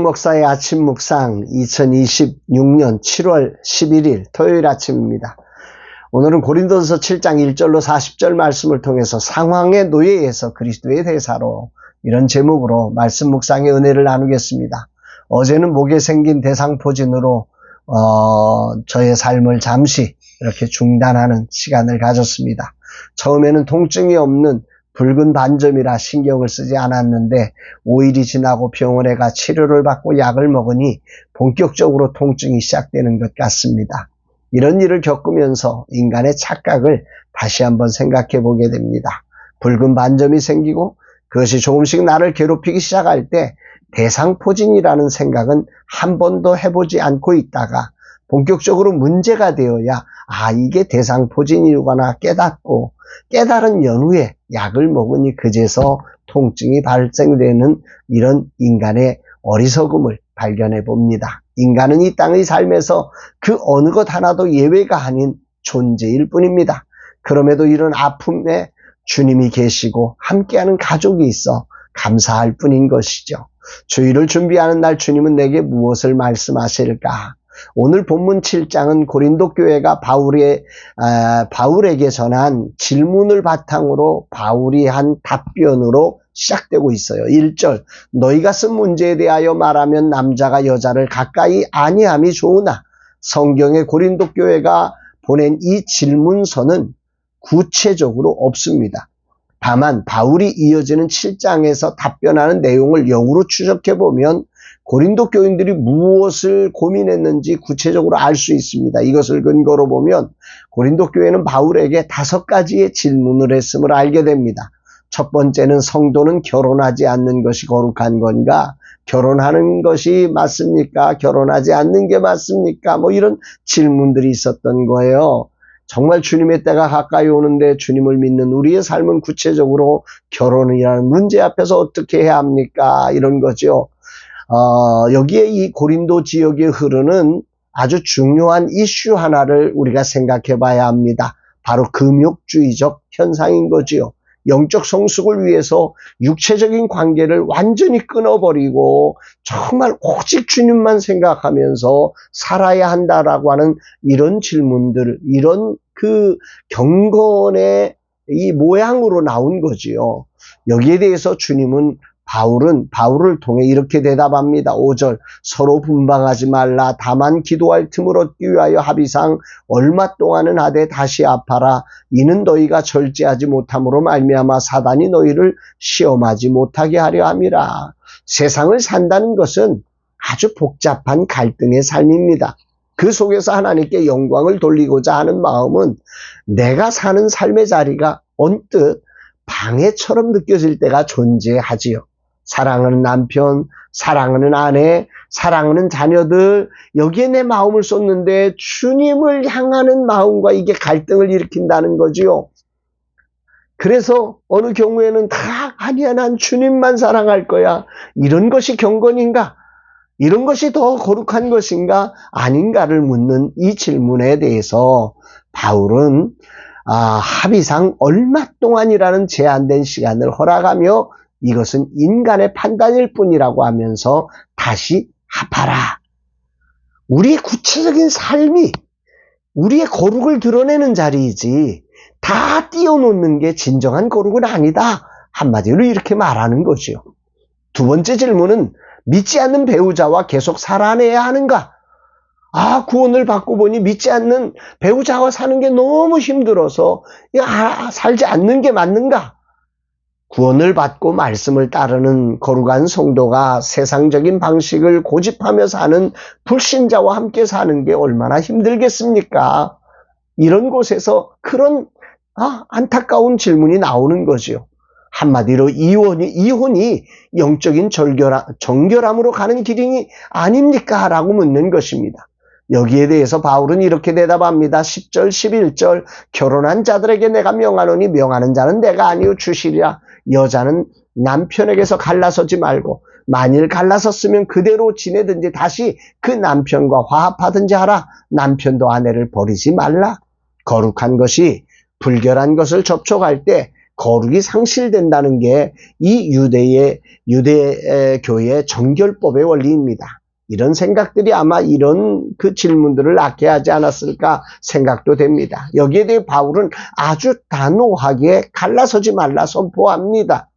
목사의 아침 묵상 2026년 7월 11일 토요일 아침입니다. 오늘은 고린도서 7장 1절로 40절 말씀을 통해서 상황의 노예에서 그리스도의 대사로 이런 제목으로 말씀 묵상의 은혜를 나누겠습니다. 어제는 목에 생긴 대상포진으로 저의 삶을 잠시 이렇게 중단하는 시간을 가졌습니다. 처음에는 통증이 없는 붉은 반점이라 신경을 쓰지 않았는데 5일이 지나고 병원에 가 치료를 받고 약을 먹으니 본격적으로 통증이 시작되는 것 같습니다. 이런 일을 겪으면서 인간의 착각을 다시 한번 생각해 보게 됩니다. 붉은 반점이 생기고 그것이 조금씩 나를 괴롭히기 시작할 때 대상포진이라는 생각은 한 번도 해보지 않고 있다가 본격적으로 문제가 되어야 이게 대상포진이구나 깨닫고 깨달은 연후에 약을 먹으니 그제서 통증이 발생되는 이런 인간의 어리석음을 발견해 봅니다. 인간은 이 땅의 삶에서 그 어느 것 하나도 예외가 아닌 존재일 뿐입니다. 그럼에도 이런 아픔에 주님이 계시고 함께하는 가족이 있어 감사할 뿐인 것이죠. 주일을 준비하는 날 주님은 내게 무엇을 말씀하실까? 오늘 본문 7장은 고린도 교회가 바울에게 전한 질문을 바탕으로 바울이 한 답변으로 시작되고 있어요. 1절, 너희가 쓴 문제에 대하여 말하면 남자가 여자를 가까이 아니함이 좋으나 성경에 고린도 교회가 보낸 이 질문서는 구체적으로 없습니다. 다만 바울이 이어지는 7장에서 답변하는 내용을 역으로 추적해보면 고린도 교인들이 무엇을 고민했는지 구체적으로 알 수 있습니다. 이것을 근거로 보면 고린도 교회는 바울에게 5가지의 질문을 했음을 알게 됩니다. 첫 번째는 성도는 결혼하지 않는 것이 거룩한 건가? 결혼하는 것이 맞습니까? 결혼하지 않는 게 맞습니까? 이런 질문들이 있었던 거예요. 정말 주님의 때가 가까이 오는데 주님을 믿는 우리의 삶은 구체적으로 결혼이라는 문제 앞에서 어떻게 해야 합니까? 이런 거죠. 여기에 이 고린도 지역에 흐르는 아주 중요한 이슈 하나를 우리가 생각해 봐야 합니다. 바로 금욕주의적 현상인 거지요. 영적 성숙을 위해서 육체적인 관계를 완전히 끊어버리고 정말 오직 주님만 생각하면서 살아야 한다라고 하는 이런 질문들, 이런 그 경건의 이 모양으로 나온 거지요. 여기에 대해서 주님은 바울을 통해 이렇게 대답합니다. 5절, 서로 분방하지 말라. 다만 기도할 틈을 얻기 위하여 합의상 얼마 동안은 하되 다시 아파라. 이는 너희가 절제하지 못함으로 말미암아 사단이 너희를 시험하지 못하게 하려 함이라. 세상을 산다는 것은 아주 복잡한 갈등의 삶입니다. 그 속에서 하나님께 영광을 돌리고자 하는 마음은 내가 사는 삶의 자리가 언뜻 방해처럼 느껴질 때가 존재하지요. 사랑하는 남편, 사랑하는 아내, 사랑하는 자녀들, 여기에 내 마음을 쏟는데 주님을 향하는 마음과 이게 갈등을 일으킨다는 거지요. 그래서 어느 경우에는 아니야, 난 주님만 사랑할 거야. 이런 것이 경건인가? 이런 것이 더 거룩한 것인가? 아닌가를 묻는 이 질문에 대해서 바울은 합의상 얼마 동안이라는 제한된 시간을 허락하며 이것은 인간의 판단일 뿐이라고 하면서 다시 합하라. 우리의 구체적인 삶이 우리의 거룩을 드러내는 자리이지 다 띄워놓는 게 진정한 거룩은 아니다. 한마디로 이렇게 말하는 거죠. 두 번째 질문은 믿지 않는 배우자와 계속 살아내야 하는가? 구원을 받고 보니 믿지 않는 배우자와 사는 게 너무 힘들어서 살지 않는 게 맞는가? 구원을 받고 말씀을 따르는 거룩한 성도가 세상적인 방식을 고집하며 사는 불신자와 함께 사는 게 얼마나 힘들겠습니까? 이런 곳에서 그런 안타까운 질문이 나오는 거죠. 한마디로 이혼이 영적인 정결함으로 가는 길이 아닙니까? 라고 묻는 것입니다. 여기에 대해서 바울은 이렇게 대답합니다. 10절, 11절, 결혼한 자들에게 내가 명하노니 명하는 자는 내가 아니요 주시리라. 여자는 남편에게서 갈라서지 말고 만일 갈라섰으면 그대로 지내든지 다시 그 남편과 화합하든지 하라. 남편도 아내를 버리지 말라. 거룩한 것이 불결한 것을 접촉할 때 거룩이 상실된다는 게 이 유대교의 정결법의 원리입니다. 이런 생각들이 아마 이런 그 질문들을 낳게 하지 않았을까 생각도 됩니다. 여기에 대해 바울은 아주 단호하게 갈라서지 말라 선포합니다.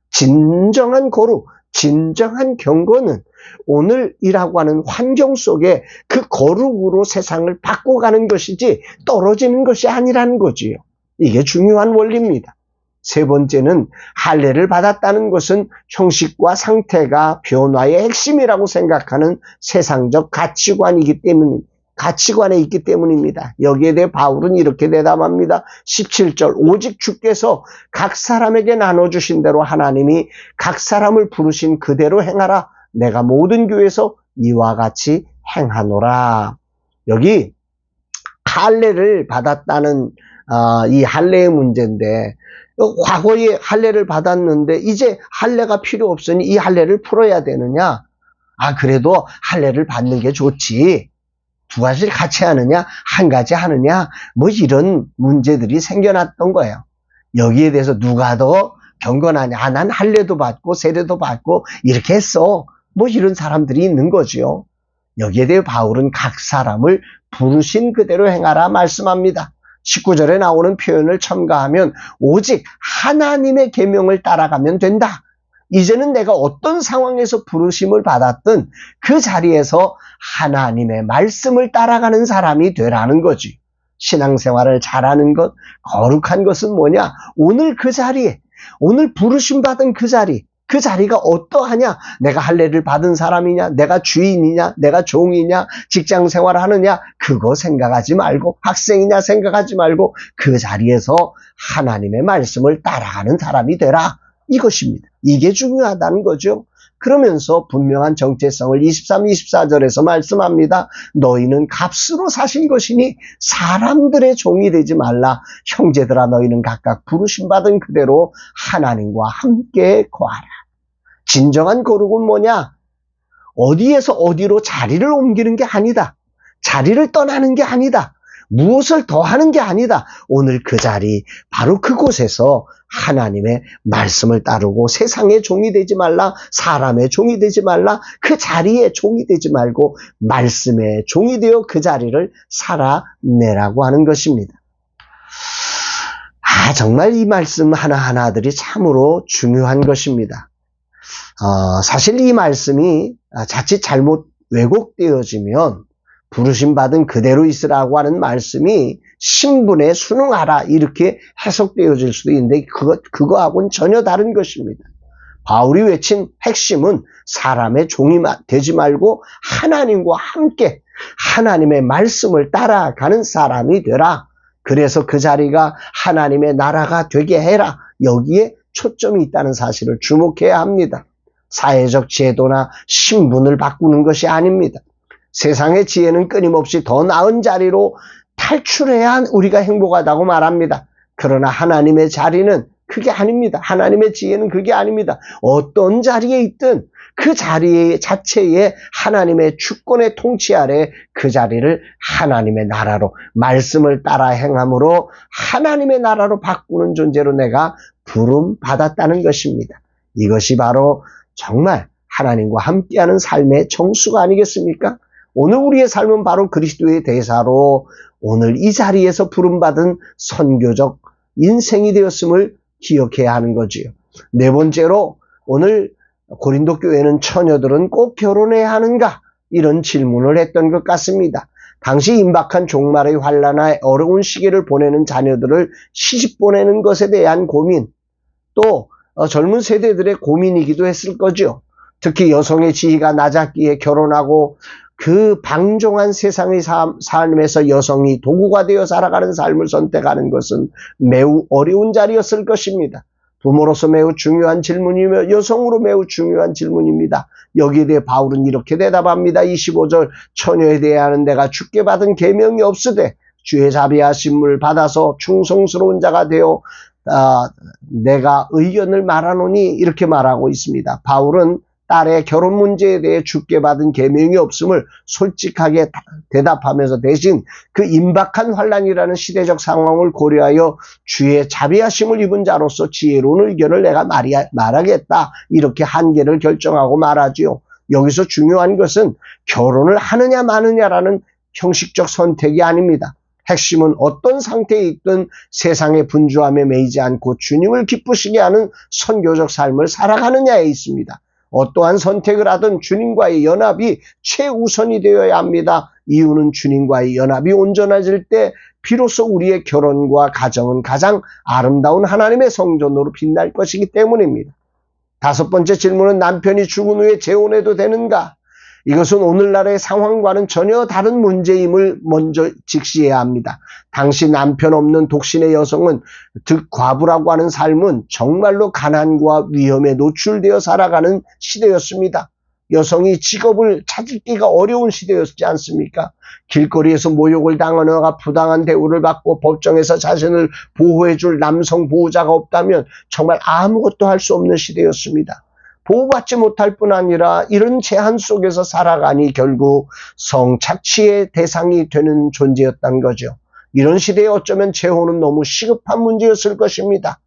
진정한 거룩, 진정한 경건은 오늘이라고 하는 환경 속에 그 거룩으로 세상을 바꿔가는 것이지 떨어지는 것이 아니라는 거지요. 이게 중요한 원리입니다. 세 번째는 할례를 받았다는 것은 형식과 상태가 변화의 핵심이라고 생각하는 세상적 가치관에 있기 때문입니다. 여기에 대해 바울은 이렇게 대답합니다. 17절 오직 주께서 각 사람에게 나눠주신 대로 하나님이 각 사람을 부르신 그대로 행하라. 내가 모든 교회에서 이와 같이 행하노라. 여기 할례를 받았다는 이 할례의 문제인데 과거에 할례를 받았는데 이제 할례가 필요 없으니 이 할례를 풀어야 되느냐? 그래도 할례를 받는 게 좋지. 두 가지를 같이 하느냐? 한 가지 하느냐? 뭐 이런 문제들이 생겨났던 거예요. 여기에 대해서 누가 더 경건하냐? 난 할례도 받고 세례도 받고 이렇게 했어. 뭐 이런 사람들이 있는 거죠. 여기에 대해 바울은 각 사람을 부르신 그대로 행하라 말씀합니다. 19절에 나오는 표현을 첨가하면 오직 하나님의 계명을 따라가면 된다. 이제는 내가 어떤 상황에서 부르심을 받았든 그 자리에서 하나님의 말씀을 따라가는 사람이 되라는 거지. 신앙생활을 잘하는 것, 거룩한 것은 뭐냐? 오늘 그 자리에, 오늘 부르심 받은 그 자리가 어떠하냐? 내가 할례를 받은 사람이냐? 내가 주인이냐? 내가 종이냐? 직장 생활하느냐? 그거 생각하지 말고 학생이냐 생각하지 말고 그 자리에서 하나님의 말씀을 따라가는 사람이 되라. 이것입니다. 이게 중요하다는 거죠. 그러면서 분명한 정체성을 23, 24절에서 말씀합니다. 너희는 값으로 사신 것이니 사람들의 종이 되지 말라. 형제들아 너희는 각각 부르심 받은 그대로 하나님과 함께 거하라. 진정한 거룩은 뭐냐? 어디에서 어디로 자리를 옮기는 게 아니다. 자리를 떠나는 게 아니다. 무엇을 더 하는 게 아니다. 오늘 그 자리, 바로 그곳에서 하나님의 말씀을 따르고 세상의 종이 되지 말라. 사람의 종이 되지 말라. 그 자리에 종이 되지 말고 말씀의 종이 되어 그 자리를 살아내라고 하는 것입니다. 정말 이 말씀 하나하나들이 참으로 중요한 것입니다. 사실 이 말씀이 자칫 잘못 왜곡되어지면 부르심 받은 그대로 있으라고 하는 말씀이 신분에 순응하라 이렇게 해석되어질 수도 있는데 그거하고는 전혀 다른 것입니다. 바울이 외친 핵심은 사람의 종이 되지 말고 하나님과 함께 하나님의 말씀을 따라가는 사람이 되라. 그래서 그 자리가 하나님의 나라가 되게 해라. 여기에 초점이 있다는 사실을 주목해야 합니다. 사회적 제도나 신분을 바꾸는 것이 아닙니다. 세상의 지혜는 끊임없이 더 나은 자리로 탈출해야 우리가 행복하다고 말합니다. 그러나 하나님의 자리는 그게 아닙니다. 하나님의 지혜는 그게 아닙니다. 어떤 자리에 있든 그 자리 자체에 하나님의 주권의 통치 아래 그 자리를 하나님의 나라로 말씀을 따라 행함으로 하나님의 나라로 바꾸는 존재로 내가 부름 받았다는 것입니다. 이것이 바로 정말 하나님과 함께하는 삶의 정수가 아니겠습니까? 오늘 우리의 삶은 바로 그리스도의 대사로 오늘 이 자리에서 부름받은 선교적 인생이 되었음을 기억해야 하는 거지요. 네 번째로 오늘 고린도 교회는 처녀들은 꼭 결혼해야 하는가? 이런 질문을 했던 것 같습니다. 당시 임박한 종말의 환난과 어려운 시기를 보내는 자녀들을 시집 보내는 것에 대한 고민, 또 젊은 세대들의 고민이기도 했을 거죠. 특히 여성의 지위가 낮았기에 결혼하고 그 방종한 세상의 삶에서 여성이 도구가 되어 살아가는 삶을 선택하는 것은 매우 어려운 자리였을 것입니다. 부모로서 매우 중요한 질문이며 여성으로 매우 중요한 질문입니다. 여기에 대해 바울은 이렇게 대답합니다. 25절 처녀에 대하여는 내가 주께 받은 계명이 없으되 주의 자비하심을 받아서 충성스러운 자가 되어 내가 의견을 말하노니 이렇게 말하고 있습니다. 바울은 딸의 결혼 문제에 대해 주께 받은 계명이 없음을 솔직하게 대답하면서 대신 그 임박한 환난이라는 시대적 상황을 고려하여 주의 자비하심을 입은 자로서 지혜로운 의견을 내가 말하겠다. 이렇게 한계를 결정하고 말하지요. 여기서 중요한 것은 결혼을 하느냐 마느냐라는 형식적 선택이 아닙니다. 핵심은 어떤 상태에 있든 세상의 분주함에 매이지 않고 주님을 기쁘시게 하는 선교적 삶을 살아가느냐에 있습니다. 어떠한 선택을 하든 주님과의 연합이 최우선이 되어야 합니다. 이유는 주님과의 연합이 온전해질 때 비로소 우리의 결혼과 가정은 가장 아름다운 하나님의 성전으로 빛날 것이기 때문입니다. 다섯 번째 질문은 남편이 죽은 후에 재혼해도 되는가? 이것은 오늘날의 상황과는 전혀 다른 문제임을 먼저 직시해야 합니다. 당시 남편 없는 독신의 여성은 즉 과부라고 하는 삶은 정말로 가난과 위험에 노출되어 살아가는 시대였습니다. 여성이 직업을 찾기가 어려운 시대였지 않습니까? 길거리에서 모욕을 당하거나 부당한 대우를 받고 법정에서 자신을 보호해줄 남성 보호자가 없다면 정말 아무것도 할 수 없는 시대였습니다. 보호받지 못할 뿐 아니라 이런 제한 속에서 살아가니 결국 성착취의 대상이 되는 존재였던 거죠. 이런 시대에 어쩌면 재혼은 너무 시급한 문제였을 것입니다.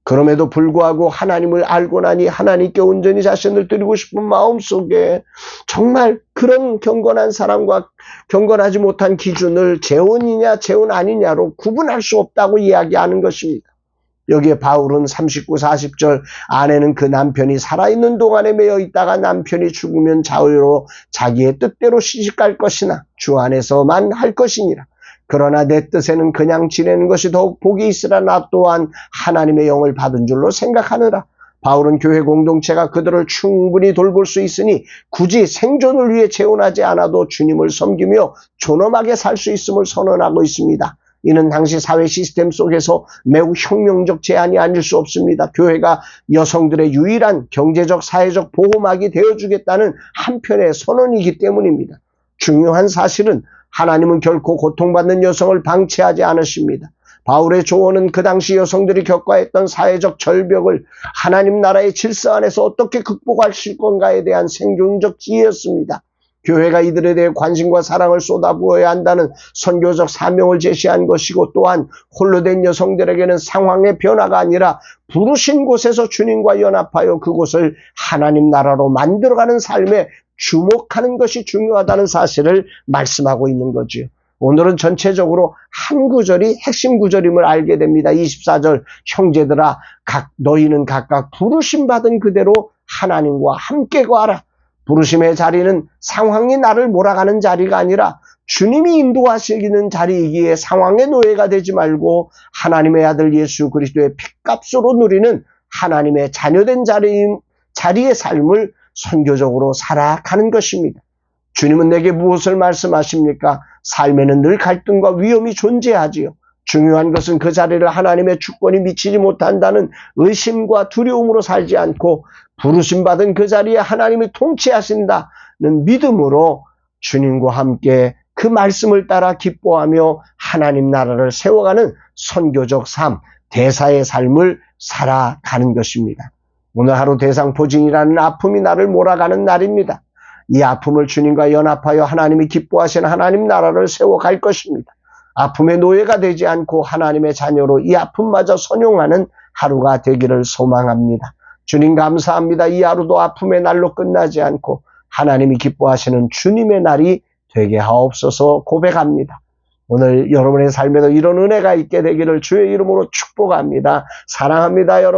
그럼에도 불구하고 하나님을 알고 나니 하나님께 온전히 자신을 드리고 싶은 마음속에 정말 그런 경건한 사람과 경건하지 못한 기준을 재혼이냐 재혼 아니냐로 구분할 수 없다고 이야기하는 것입니다. 여기에 바울은 39, 40절 아내는 그 남편이 살아있는 동안에 매여 있다가 남편이 죽으면 자유로 자기의 뜻대로 시집갈 것이나 주 안에서만 할 것이니라. 그러나 내 뜻에는 그냥 지내는 것이 더욱 복이 있으나 나 또한 하나님의 영을 받은 줄로 생각하느라. 바울은 교회 공동체가 그들을 충분히 돌볼 수 있으니 굳이 생존을 위해 재혼하지 않아도 주님을 섬기며 존엄하게 살 수 있음을 선언하고 있습니다. 이는 당시 사회 시스템 속에서 매우 혁명적 제안이 아닐 수 없습니다. 교회가 여성들의 유일한 경제적, 사회적 보호막이 되어주겠다는 한편의 선언이기 때문입니다. 중요한 사실은 하나님은 결코 고통받는 여성을 방치하지 않으십니다. 바울의 조언은 그 당시 여성들이 겪어야 했던 사회적 절벽을 하나님 나라의 질서 안에서 어떻게 극복하실 건가에 대한 생존적 지혜였습니다. 교회가 이들에 대해 관심과 사랑을 쏟아부어야 한다는 선교적 사명을 제시한 것이고 또한 홀로 된 여성들에게는 상황의 변화가 아니라 부르신 곳에서 주님과 연합하여 그곳을 하나님 나라로 만들어가는 삶에 주목하는 것이 중요하다는 사실을 말씀하고 있는 거지요. 오늘은 전체적으로 한 구절이 핵심 구절임을 알게 됩니다. 24절 형제들아 너희는 각각 부르심 받은 그대로 하나님과 함께 거하라. 부르심의 자리는 상황이 나를 몰아가는 자리가 아니라 주님이 인도하시는 자리이기에 상황의 노예가 되지 말고 하나님의 아들 예수 그리스도의 핏값으로 누리는 하나님의 자녀된 자리의 삶을 선교적으로 살아가는 것입니다. 주님은 내게 무엇을 말씀하십니까? 삶에는 늘 갈등과 위험이 존재하지요. 중요한 것은 그 자리를 하나님의 주권이 미치지 못한다는 의심과 두려움으로 살지 않고 부르심받은 그 자리에 하나님이 통치하신다는 믿음으로 주님과 함께 그 말씀을 따라 기뻐하며 하나님 나라를 세워가는 선교적 삶, 대사의 삶을 살아가는 것입니다. 오늘 하루 대상포진이라는 아픔이 나를 몰아가는 날입니다. 이 아픔을 주님과 연합하여 하나님이 기뻐하시는 하나님 나라를 세워갈 것입니다. 아픔의 노예가 되지 않고 하나님의 자녀로 이 아픔마저 선용하는 하루가 되기를 소망합니다. 주님 감사합니다. 이 하루도 아픔의 날로 끝나지 않고 하나님이 기뻐하시는 주님의 날이 되게 하옵소서 고백합니다. 오늘 여러분의 삶에도 이런 은혜가 있게 되기를 주의 이름으로 축복합니다. 사랑합니다, 여러분.